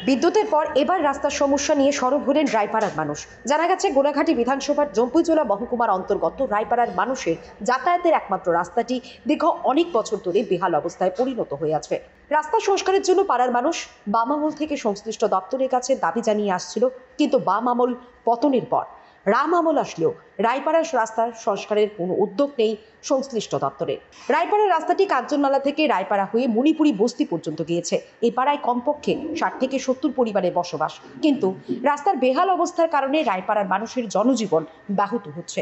বিদ্যুতের পর এবার রাস্তার সমস্যা নিয়ে সরব হলেন রায়পাড়ার মানুষ। জানা গেছে গোলাঘাটি বিধানসভার জম্পুইজলা মহকুমার অন্তর্গত রায়পাড়ার মানুষের যাতায়াতের একমাত্র রাস্তাটি দীর্ঘ অনেক বছর ধরে বেহাল অবস্থায় পরিণত হয়ে আছে। রাস্তা সংস্কারের জন্য পাড়ার মানুষ বাম আমল থেকে সংশ্লিষ্ট দপ্তরের কাছে দাবি জানিয়ে আসছিল, কিন্তু বাম আমল পতনের পর রাম আমল আসলেও রায়পাড়ার রাস্তার সংস্কারের কোনো উদ্যোগ নেই সংশ্লিষ্ট দপ্তরের। রায়পাড়ার রাস্তাটি কাঞ্চনমালা থেকে রায়পাড়া হয়ে মণিপুরি বস্তি পর্যন্ত গিয়েছে। এই পাড়ায় কমপক্ষে 60 থেকে 70 পরিবারের বসবাস, কিন্তু রাস্তার বেহাল অবস্থার কারণে রায়পাড়ার মানুষের জনজীবন ব্যাহত হচ্ছে।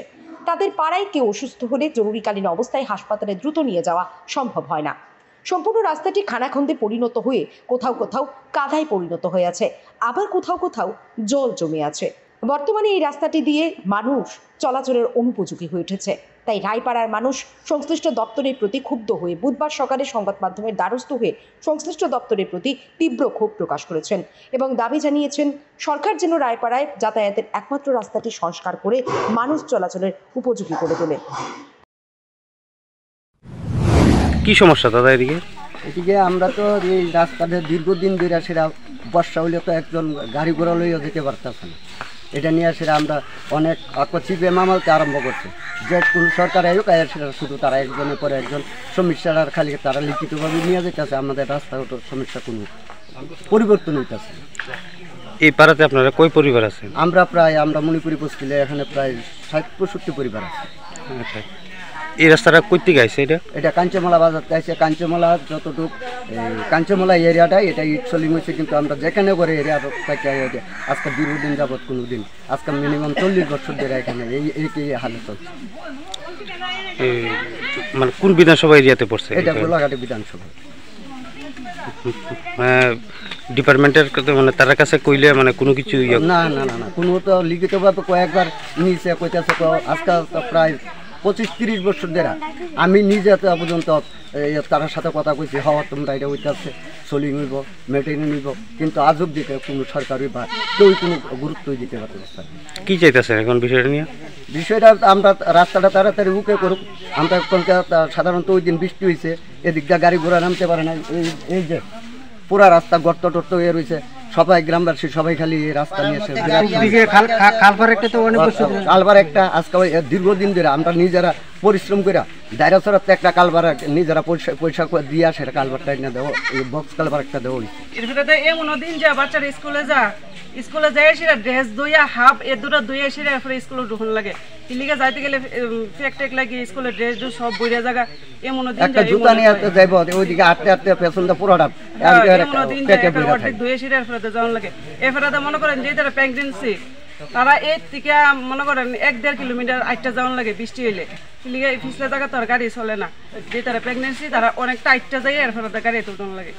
তাদের পাড়ায় কেউ অসুস্থ হলে জরুরিকালীন অবস্থায় হাসপাতালে দ্রুত নিয়ে যাওয়া সম্ভব হয় না। সম্পূর্ণ রাস্তাটি খানাখন্দে পরিণত হয়ে কোথাও কোথাও কাদায় পরিণত হয়ে আছে, আবার কোথাও কোথাও জল জমে আছে। বর্তমানে এই রাস্তাটি দিয়ে মানুষ চলাচলের অনুপযোগী হয়ে উঠেছে। তাই রায়পাড়ার মানুষ সংশ্লিষ্ট দপ্তরের প্রতি ক্ষুব্ধ হয়ে বুধবার সকালে সংবাদ মাধ্যমের দ্বারস্থ হয়ে সংশ্লিষ্ট দপ্তরের প্রতি তীব্র ক্ষোভ প্রকাশ করেছেন এবং দাবি জানিয়েছেন সরকার যেন রায়পাড়ায় যাতায়াতের একমাত্র রাস্তাটি সংস্কার করে মানুষ চলাচলের উপযোগী করে তোলে। কি সমস্যা দাদা এদিকে? এদিকে আমরা তো এই রাস্তাটা দীর্ঘদিন ধরে সেটা বর্ষা হলে তো একজন গাড়ি ঘোড়া লইয়া যেতে পারতেছে না। এটা নিয়ে সেটা আমরা অনেক চিপে মামালতে আরম্ভ করছে যে কোন সরকার আয়োগ সেটা শুধু তারা একজনের পরে একজন সমস্যার খালি তারা লিখিতভাবে নিয়ে যেতেছে। আমাদের রাস্তাঘাটের সমস্যা কোনো পরিবর্তন হইতেছে। এই পাড়াতে আপনারা কয় পরিবার আছে? আমরা মণিপুরি বস্তিলে এখানে প্রায় 60-65 পরিবার আছে। আচ্ছা, এই রাস্তাটা কই থেকে আইছে? এটা কাঞ্চনমালা বাজার থেকে আইছে। কাঞ্চনমালা যতটুকু কাঞ্চনমালা এরিয়াটা এটা ইটসলিং হয়েছে, কিন্তু আমরা যেখানে করে এরিয়া থেকে আজকে দীর্ঘদিন যাবৎ কোনো দিন আজকে মিনিমাম 40 বছর ধরে এখানে এই হালে চলছে। মানে কোন বিধানসভা এরিয়াতে পড়ছে? এটা গোলাঘাটি বিধানসভা। ডিপার্টমেন্টের মানে তার কাছে কইলে মানে কোনো কিছু না না না না কোনো তো লিখিতভাবে কয়েকবার নিয়েছে, কইতেছে আজকাল তো প্রায় 25-30 বছর ধরে আমি নিজে তো পর্যন্ত তার সাথে কথা কইছি, হওয়া তোমরা এটা হইতেছে সোলিং হইব মেটেরিয়াল নিব, কিন্তু আজ অব্দি কোনো সরকারি বা কেউ কোনো গুরুত্বই দিতে পারতেছে। কি চাইতেছেন এখন বিষয়টা নিয়ে? বিষয়টা আমরা রাস্তাটা তাড়াতাড়ি উকে করুক। আমরা সাধারণত ওই দিন বৃষ্টি হয়েছে, এদিক দিয়ে গাড়ি ঘোড়া নামতে পারে না। এই যে পুরা রাস্তা গর্ত টর্ত হয়ে রয়েছে, সবাই গ্রামবাসী সবাই খালি রাস্তা নিয়ে কালবার একটা আজকে দীর্ঘদিন ধরে আমরা নিজেরা পরিশ্রম করে দায়রা সরাতে একটা কালবার নিজেরা পয়সা দিয়ে সেটা কালবারটা না দেবো, বক্স কালবার একটা দেবো। এমন দিন যা বাচ্চারা স্কুলে যায় সেটা ড্রেস ধুইয়া হাফ এ দুটো ধুইয়া সেটা এরপরে স্কুলে ঢুকুন লাগে। ইলিগে যাইতে গেলে ফেক লাগে স্কুলে ড্রেস সব বইরা জায়গা। এমন দিন একটা জুতা নিয়ে যাইব ওইদিকে আটতে আটতে পেছনটা পুরোটা ধুয়ে সেটা এরপরে যাওয়ান লাগে। এরপরে মনে করেন যে তারা প্রেগনেন্সি তারা এর থেকে মনে করেন 1-1.5 কিলোমিটার আটটা যাওয়ান লাগে বৃষ্টি হইলে। পিছলে জায়গা তো আর গাড়ি চলে না। যে তারা প্রেগনেন্সি তারা অনেকটা আটটা যায় এরপরে গাড়ি তুলতে লাগে।